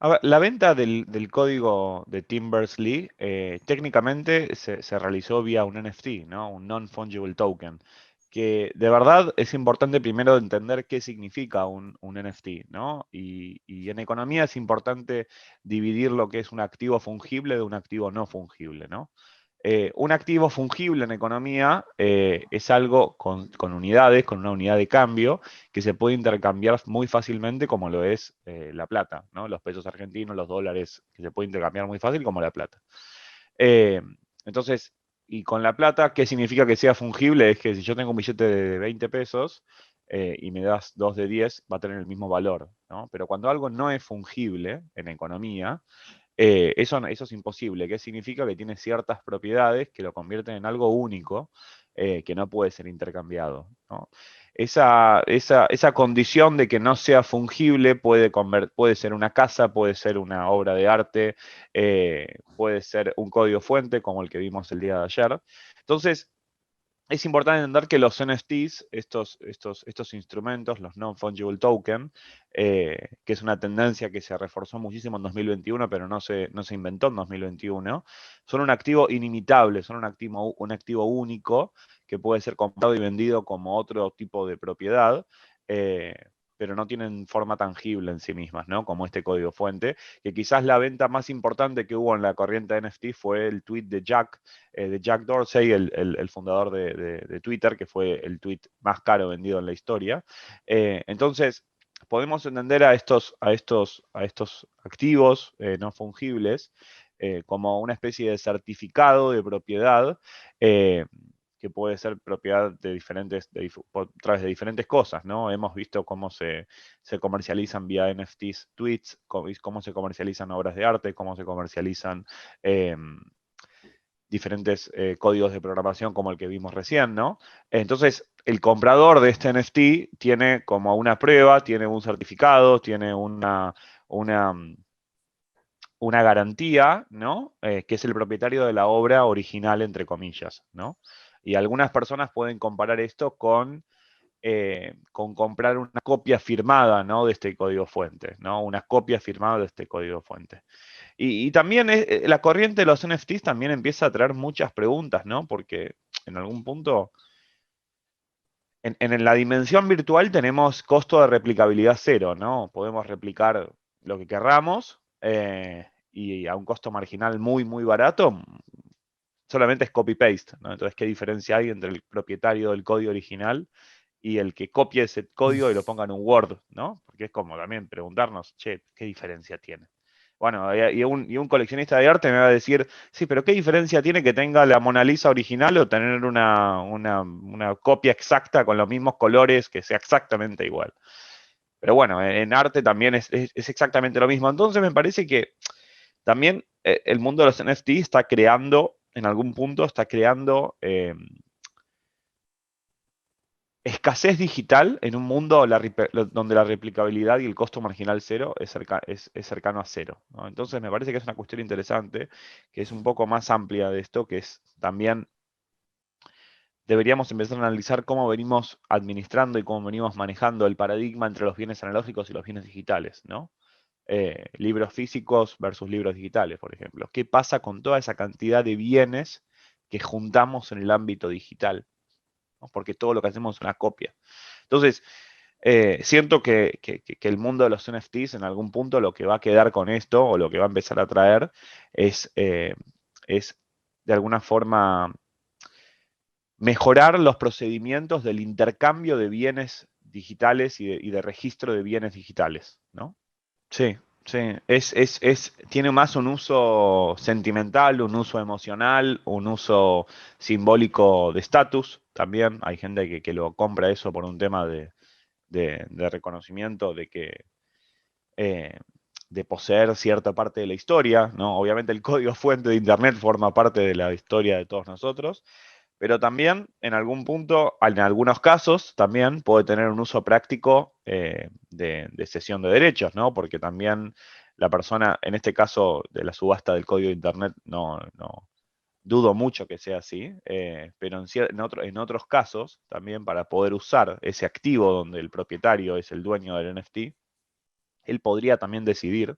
A ver, la venta del código de Tim Berners-Lee técnicamente se realizó vía un NFT, ¿no? Un Non-Fungible Token, que de verdad es importante primero entender qué significa un NFT, ¿no? Y en economía es importante dividir lo que es un activo fungible de un activo no fungible, ¿no? Un activo fungible en economía es algo con unidades, con una unidad de cambio, que se puede intercambiar muy fácilmente como lo es la plata, ¿no? Los pesos argentinos, los dólares, que se puede intercambiar muy fácil como la plata. Eh, entonces, y con la plata, ¿qué significa que sea fungible? Es que si yo tengo un billete de 20 pesos y me das dos de 10, va a tener el mismo valor, ¿no? Pero cuando algo no es fungible en economía, eso es imposible. ¿Qué significa? Que tiene ciertas propiedades que lo convierten en algo único que no puede ser intercambiado, ¿no? Esa condición de que no sea fungible puede ser una casa, puede ser una obra de arte, puede ser un código fuente como el que vimos el día de ayer. Entonces, es importante entender que los NFTs, estos instrumentos, los Non-Fungible Token, que es una tendencia que se reforzó muchísimo en 2021, pero no se inventó en 2021, son un activo inimitable, son un activo único que puede ser comprado y vendido como otro tipo de propiedad, eh, pero no tienen forma tangible en sí mismas, ¿no? Como este código fuente, que quizás la venta más importante que hubo en la corriente de NFT fue el tweet de Jack Dorsey, el fundador de Twitter, que fue el tweet más caro vendido en la historia. Entonces, podemos entender a estos activos no fungibles como una especie de certificado de propiedad eh, que puede ser propiedad de diferentes, a través de diferentes cosas, ¿no? Hemos visto cómo se comercializan vía NFTs tweets, cómo se comercializan obras de arte, cómo se comercializan diferentes códigos de programación como el que vimos recién, ¿no? Entonces, el comprador de este NFT tiene como una prueba, tiene un certificado, tiene una, una garantía, ¿no? Que es el propietario de la obra original, entre comillas, ¿no? Y algunas personas pueden comparar esto con comprar una copia firmada, ¿no? De este código fuente, ¿no? Una copia firmada de este código fuente. Y también la corriente de los NFTs también empieza a traer muchas preguntas, ¿no? Porque en algún punto, en la dimensión virtual tenemos costo de replicabilidad cero, ¿no? Podemos replicar lo que querramos y a un costo marginal muy, muy barato, solamente es copy-paste, ¿no? Entonces, ¿qué diferencia hay entre el propietario del código original y el que copie ese código y lo ponga en un Word, ¿no? Porque es como también preguntarnos, che, ¿qué diferencia tiene? Bueno, y un coleccionista de arte me va a decir, sí, pero ¿qué diferencia tiene que tenga la Mona Lisa original o tener una copia exacta con los mismos colores que sea exactamente igual? Pero bueno, en arte también es exactamente lo mismo. Entonces me parece que también el mundo de los NFT está creando, en algún punto, está creando escasez digital en un mundo donde la replicabilidad y el costo marginal cero es cercano a cero, ¿no? Entonces me parece que es una cuestión interesante, que es un poco más amplia de esto, que es también deberíamos empezar a analizar cómo venimos administrando y cómo venimos manejando el paradigma entre los bienes analógicos y los bienes digitales, ¿no? Libros físicos versus libros digitales, por ejemplo. ¿Qué pasa con toda esa cantidad de bienes que juntamos en el ámbito digital? ¿No? Porque todo lo que hacemos es una copia. Entonces, siento que el mundo de los NFTs en algún punto lo que va a quedar con esto o lo que va a empezar a traer es de alguna forma mejorar los procedimientos del intercambio de bienes digitales y de registro de bienes digitales, ¿no? Sí, sí, tiene más un uso sentimental, un uso emocional, un uso simbólico de estatus también. Hay gente que lo compra eso por un tema de reconocimiento eh, de poseer cierta parte de la historia, ¿no? Obviamente el código fuente de Internet forma parte de la historia de todos nosotros, pero también en algún punto, en algunos casos, también puede tener un uso práctico de cesión de derechos, ¿no? Porque también la persona, en este caso de la subasta del código de Internet, no dudo mucho que sea así, pero en otros casos, también para poder usar ese activo donde el propietario es el dueño del NFT, él podría también decidir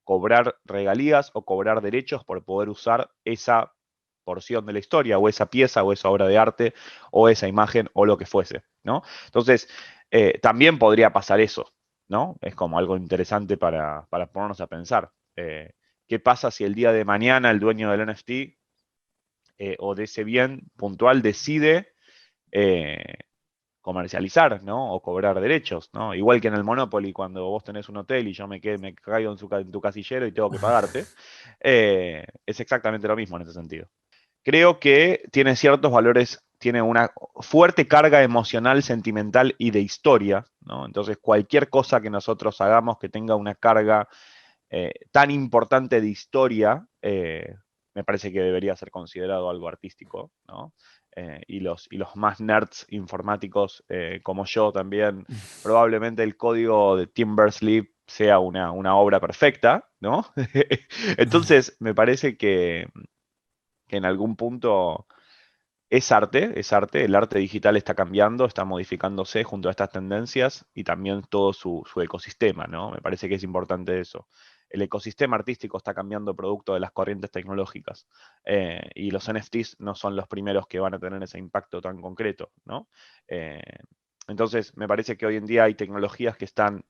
cobrar regalías o cobrar derechos por poder usar esa porción de la historia, o esa pieza, o esa obra de arte, o esa imagen, o lo que fuese, ¿no? Entonces, también podría pasar eso, ¿no? Es como algo interesante para ponernos a pensar. ¿Qué pasa si el día de mañana el dueño del NFT o de ese bien puntual decide eh, comercializar, ¿no? O cobrar derechos, ¿no? Igual que en el Monopoly, cuando vos tenés un hotel y yo me caigo en tu casillero y tengo que pagarte, es exactamente lo mismo en ese sentido. Creo que tiene ciertos valores, tiene una fuerte carga emocional, sentimental y de historia, ¿no? Entonces, cualquier cosa que nosotros hagamos que tenga una carga tan importante de historia, me parece que debería ser considerado algo artístico, ¿no? Y los más nerds informáticos como yo también, probablemente el código de Tim Berners-Lee sea una obra perfecta, ¿no? Entonces, me parece que en algún punto es arte, el arte digital está cambiando, está modificándose junto a estas tendencias y también todo su ecosistema, ¿no? Me parece que es importante eso. El ecosistema artístico está cambiando producto de las corrientes tecnológicas y los NFTs no son los primeros que van a tener ese impacto tan concreto, ¿no? Eh, entonces, me parece que hoy en día hay tecnologías que están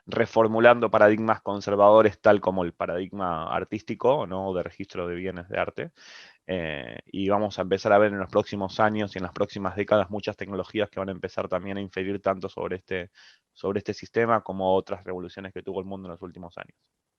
reformulando paradigmas conservadores tal como el paradigma artístico, ¿no? De registro de bienes de arte. Y vamos a empezar a ver en los próximos años y en las próximas décadas muchas tecnologías que van a empezar también a inferir tanto sobre este sistema como otras revoluciones que tuvo el mundo en los últimos años.